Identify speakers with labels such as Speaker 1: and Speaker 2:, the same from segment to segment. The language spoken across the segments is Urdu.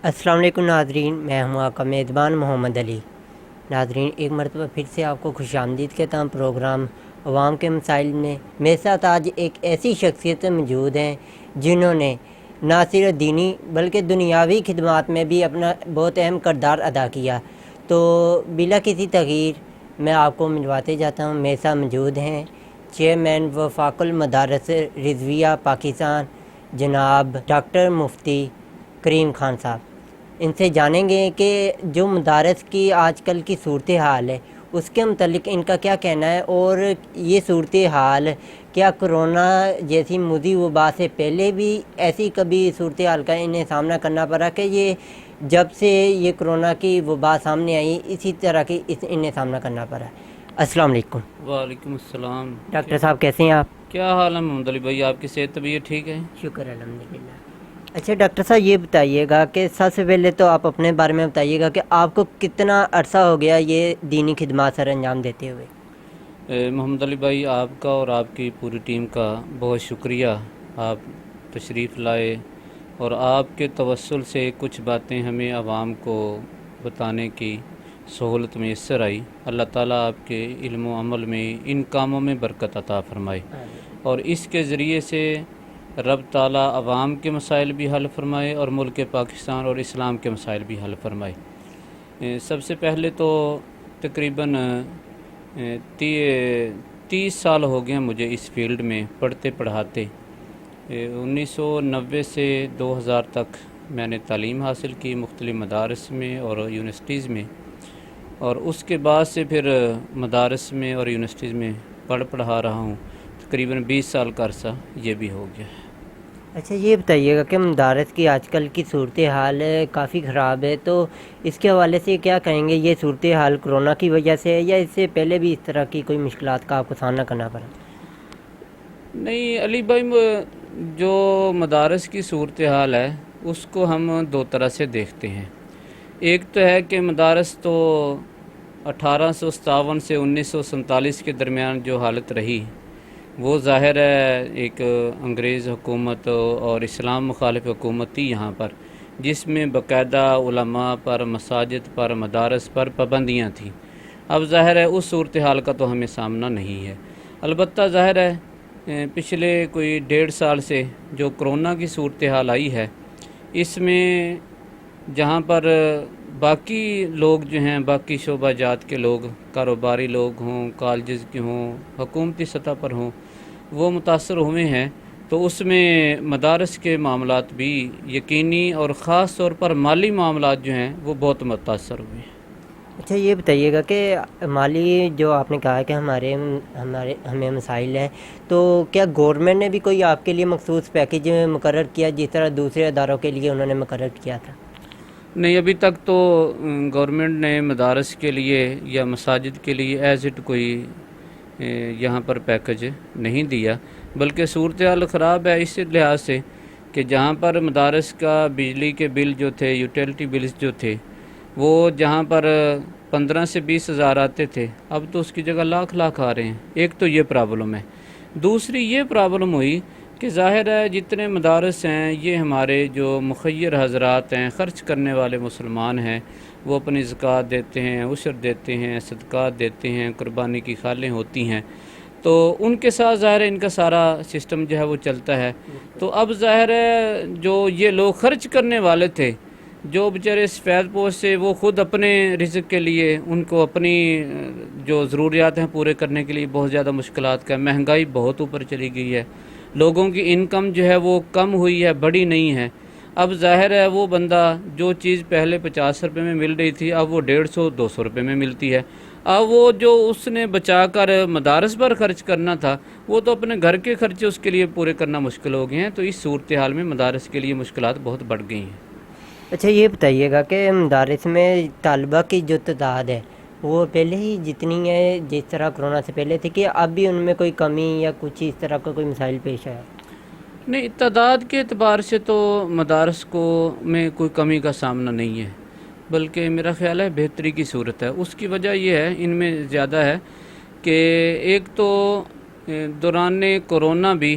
Speaker 1: السلام علیکم ناظرین، میں ہوں آپ کا میزبان محمد علی۔ ناظرین، ایک مرتبہ پھر سے آپ کو خوش آمدید کہتا ہوں پروگرام عوام کے مسائل میں۔ میرے ساتھ آج ایک ایسی شخصیت موجود ہیں جنہوں نے نہ صرف دینی بلکہ دنیاوی خدمات میں بھی اپنا بہت اہم کردار ادا کیا۔ تو بلا کسی تغیر میں آپ کو ملواتے جاتا ہوں۔ میرے ساتھ موجود ہیں چیئرمین وفاق المدارس رضویہ پاکستان جناب ڈاکٹر مفتی کریم خان صاحب۔ ان سے جانیں گے کہ جو مدارس کی آج کل کی صورتحال ہے اس کے متعلق ان کا کیا کہنا ہے، اور یہ صورتحال کیا کرونا جیسی مودی وبا سے پہلے بھی ایسی کبھی صورتحال کا انہیں سامنا کرنا پڑا کہ یہ جب سے یہ کرونا کی وبا سامنے آئی اسی طرح کی انہیں سامنا کرنا پڑا ہے۔ السلام علیکم۔
Speaker 2: وعلیکم السلام۔
Speaker 1: ڈاکٹر صاحب کیسے ہیں آپ؟
Speaker 2: کیا حال ہے محمد علی بھائی، آپ کی صحت طبیعت ٹھیک ہے؟
Speaker 1: شکر الحمدللہ۔ اچھا ڈاکٹر صاحب، یہ بتائیے گا کہ سب سے پہلے تو آپ اپنے بارے میں بتائیے گا کہ آپ کو کتنا عرصہ ہو گیا یہ دینی خدمات سر انجام دیتے ہوئے؟
Speaker 2: محمد علی بھائی، آپ کا اور آپ کی پوری ٹیم کا بہت شکریہ، آپ تشریف لائے اور آپ کے توسل سے کچھ باتیں ہمیں عوام کو بتانے کی سہولت میسر آئی۔ اللہ تعالیٰ آپ کے علم و عمل میں ان کاموں میں برکت عطا فرمائے، اور اس کے ذریعے سے رب تعالیٰ عوام کے مسائل بھی حل فرمائے اور ملک پاکستان اور اسلام کے مسائل بھی حل فرمائے۔ سب سے پہلے تو تقریباً 30 سال ہو گئے مجھے اس فیلڈ میں پڑھتے پڑھاتے۔ 1990 سے 2000 تک میں نے تعلیم حاصل کی مختلف مدارس میں اور یونیورسٹیز میں، اور اس کے بعد سے پھر مدارس میں اور یونیورسٹیز میں پڑھا رہا ہوں۔ تقریباً 20 سال کا عرصہ یہ بھی ہو گیا ہے۔
Speaker 1: اچھا، یہ بتائیے گا کہ مدارس کی آج کل کی صورتحال کافی خراب ہے، تو اس کے حوالے سے کیا کہیں گے؟ یہ صورتحال کرونا کی وجہ سے ہے یا اس سے پہلے بھی اس طرح کی کوئی مشکلات کا آپ کو سامنا کرنا پڑا؟
Speaker 2: نہیں علی بھائی، جو مدارس کی صورتحال ہے اس کو ہم دو طرح سے دیکھتے ہیں۔ ایک تو ہے کہ مدارس تو 1857 سے 1947 کے درمیان جو حالت رہی وہ ظاہر ہے ایک انگریز حکومت اور اسلام مخالف حکومت تھی یہاں پر، جس میں باقاعدہ علماء پر، مساجد پر، مدارس پر پابندیاں تھیں۔ اب ظاہر ہے اس صورتحال کا تو ہمیں سامنا نہیں ہے۔ البتہ ظاہر ہے پچھلے کوئی 1.5 سال سے جو کرونا کی صورتحال آئی ہے، اس میں جہاں پر باقی لوگ جو ہیں، باقی شعبہ جات کے لوگ، کاروباری لوگ ہوں، کالجز کے ہوں، حکومتی سطح پر ہوں، وہ متاثر ہوئے ہیں، تو اس میں مدارس کے معاملات بھی یقینی اور خاص طور پر مالی معاملات جو ہیں وہ بہت متاثر ہوئے ہیں۔
Speaker 1: اچھا، یہ بتائیے گا کہ مالی جو آپ نے کہا کہ ہمیں مسائل ہیں، تو کیا گورنمنٹ نے بھی کوئی آپ کے لیے مخصوص پیکیج مقرر کیا جس طرح دوسرے اداروں کے لیے انہوں نے مقرر کیا تھا؟
Speaker 2: نہیں، ابھی تک تو گورنمنٹ نے مدارس کے لیے یا مساجد کے لیے ایز اٹ کوئی یہاں پر پیکج نہیں دیا، بلکہ صورتحال خراب ہے اس لحاظ سے کہ جہاں پر مدارس کا بجلی کے بل جو تھے، یوٹیلٹی بلز جو تھے، وہ جہاں پر 15 سے 20 ہزار آتے تھے، اب تو اس کی جگہ لاکھ آ رہے ہیں۔ ایک تو یہ پرابلم ہے۔ دوسری یہ پرابلم ہوئی کہ ظاہر ہے جتنے مدارس ہیں یہ ہمارے جو مخیر حضرات ہیں، خرچ کرنے والے مسلمان ہیں، وہ اپنی زکوٰۃ دیتے ہیں، عشر دیتے ہیں، صدقات دیتے ہیں، قربانی کی خالیں ہوتی ہیں، تو ان کے ساتھ ظاہر ہے ان کا سارا سسٹم جو ہے وہ چلتا ہے۔ تو اب ظاہر ہے جو یہ لوگ خرچ کرنے والے تھے، جو بیچارے سفید پوش سے، وہ خود اپنے رزق کے لیے، ان کو اپنی جو ضروریات ہیں پورے کرنے کے لیے بہت زیادہ مشکلات کا، مہنگائی بہت اوپر چلی گئی ہے، لوگوں کی انکم جو ہے وہ کم ہوئی ہے، بڑی نہیں ہے۔ اب ظاہر ہے وہ بندہ جو چیز پہلے 50 روپے میں مل رہی تھی اب وہ 150-200 روپے میں ملتی ہے۔ اب وہ جو اس نے بچا کر مدارس پر خرچ کرنا تھا وہ تو اپنے گھر کے خرچے اس کے لیے پورے کرنا مشکل ہو گئے ہیں، تو اس صورتحال میں مدارس کے لیے مشکلات بہت بڑھ گئی ہیں۔
Speaker 1: اچھا، یہ بتائیے گا کہ مدارس میں طالبہ کی جو تعداد ہے وہ پہلے ہی جتنی ہے جس طرح کرونا سے پہلے تھی، کہ اب بھی ان میں کوئی کمی یا کچھ اس طرح کا کوئی مسائل پیش آیا؟
Speaker 2: نہیں، تعداد کے اعتبار سے تو مدارس کو میں کوئی کمی کا سامنا نہیں ہے، بلکہ میرا خیال ہے بہتری کی صورت ہے۔ اس کی وجہ یہ ہے، ان میں زیادہ ہے کہ ایک تو دوران کرونا بھی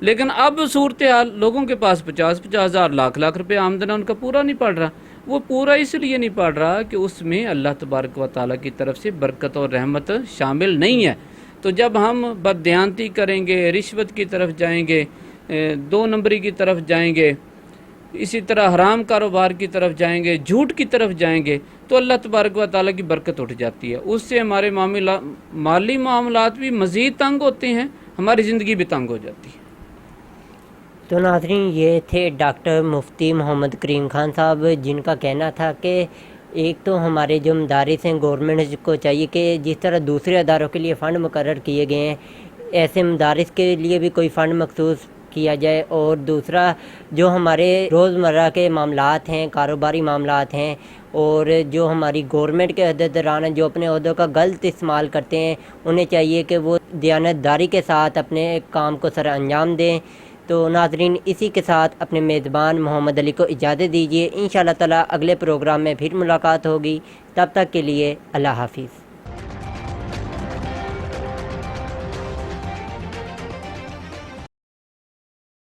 Speaker 2: لیکن اب صورتحال لوگوں کے پاس 50,000 لاکھ روپے آمدن ہے، ان کا پورا نہیں پڑ رہا. وہ پورا اس لیے نہیں پڑ رہا کہ اس میں اللہ تبارک و تعالیٰ کی طرف سے برکت اور رحمت شامل نہیں ہے. تو جب ہم بددیانتی کریں گے، رشوت کی طرف جائیں گے، 2 نمبری کی طرف جائیں گے، اسی طرح حرام کاروبار کی طرف جائیں گے، جھوٹ کی طرف جائیں گے، تو اللہ تبارک و تعالیٰ کی برکت اٹھ جاتی ہے. اس سے ہمارے مالی معاملات بھی مزید تنگ ہوتے ہیں، ہماری زندگی بھی تنگ ہو جاتی ہے.
Speaker 1: تو ناظرین، یہ تھے ڈاکٹر مفتی محمد کریم خان صاحب، جن کا کہنا تھا کہ ایک تو ہمارے جو مدارس ہیں گورنمنٹ کو چاہیے کہ جس طرح دوسرے اداروں کے لیے فنڈ مقرر کیے گئے ہیں ایسے مدارس کے لیے بھی کوئی فنڈ مخصوص کیا جائے. اور دوسرا جو ہمارے روزمرہ کے معاملات ہیں، کاروباری معاملات ہیں، اور جو ہماری گورنمنٹ کے عہدیداران ہیں جو اپنے عہدوں کا غلط استعمال کرتے ہیں، انہیں چاہیے کہ وہ دیانت داری کے ساتھ اپنے کام کو سر انجام دیں. تو ناظرین، اسی کے ساتھ اپنے میزبان محمد علی کو اجازت دیجیے. انشاءاللہ تعالی اگلے پروگرام میں پھر ملاقات ہوگی. تب تک کے لیے اللہ حافظ.